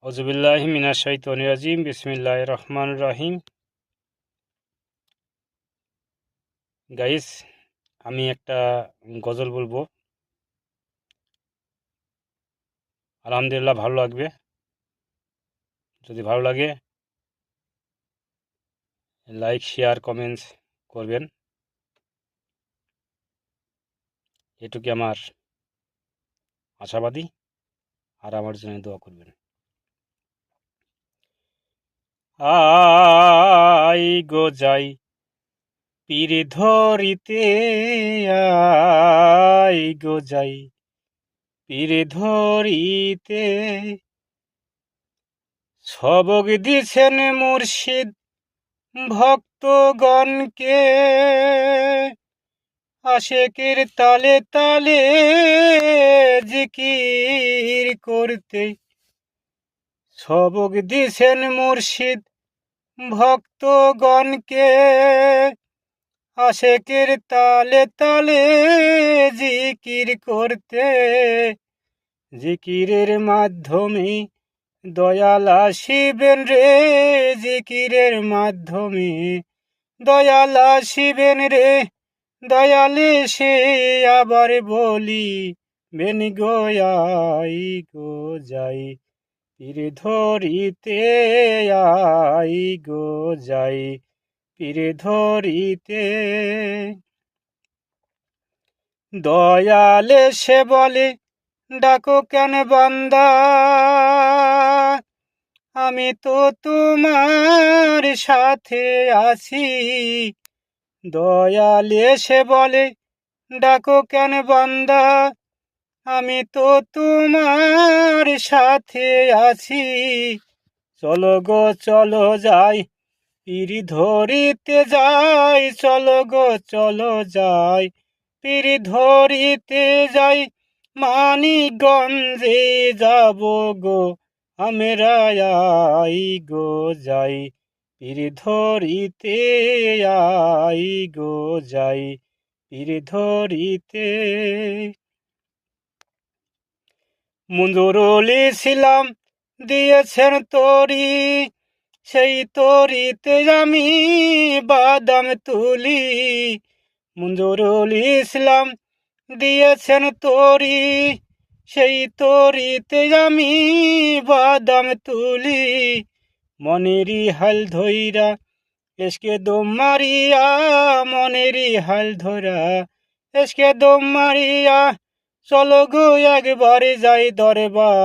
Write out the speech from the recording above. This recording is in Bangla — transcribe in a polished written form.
আউযুবিল্লাহি মিনাশ শাইতানির রাজিম বিসমিল্লাহির রহমানির রহিম। গাইস, আমি একটা গজল বলবো, আলহামদুলিল্লাহ ভালো লাগবে। যদি ভালো লাগে লাইক শেয়ার কমেন্টস করবেন, এটুকু আমার আশাবাদী। আর আমার জন্য দোয়া করবেন। আই গো যাই পীর ধরিতে, আই গো যাই পীর ধরিতে, সবক দিছেন মুর্শিদ ভক্তগণকে, আশেকের তালে তালে জিকির করতে। সবক দিছেন মুর্শিদ ভক্তগণকে, আশেকের তালে তালে জিকির করতে। জিকিরের মাধ্যমে দয়াল আসিবেন রে, জিকিরের মাধ্যমে দয়াল আসিবেন রে। দয়ালে সে আবার বলি বেন গোয়াই গো যাই পীর ধরিতে, আই গো যাই পীর ধরিতে। দয়ালে সে বলে ডাকো কেন বান্দা, আমি তো তোমার সাথে আছি। দয়ালে সে বলে ডাকো কেন বান্দা, আমি তো তোমার সাথে আছি। চলো গো চলো যাই পীর ধরিতে যাই, চলো গো চলো যাই পীর ধরিতে যাই। মানিকগঞ্জে যাব গো আমরা, আই গো যাই পীর ধরিতে, আই গো যাই পীর ধরিতে। মঞ্জুরুল ইসলাম দিয়েছেন তরি, সেই তরিতে আমি বাদাম তুলি। মঞ্জুরুল ইসলাম দিয়েছেন তরি, সেই তরিতে আমি বাদাম তুলি। মনেরই হাল ধইরা এসকে দম মারিয়া, মনেরই হাল ধরা এসকে দম মারিয়া, চলো গো একবারে যাই দরবার।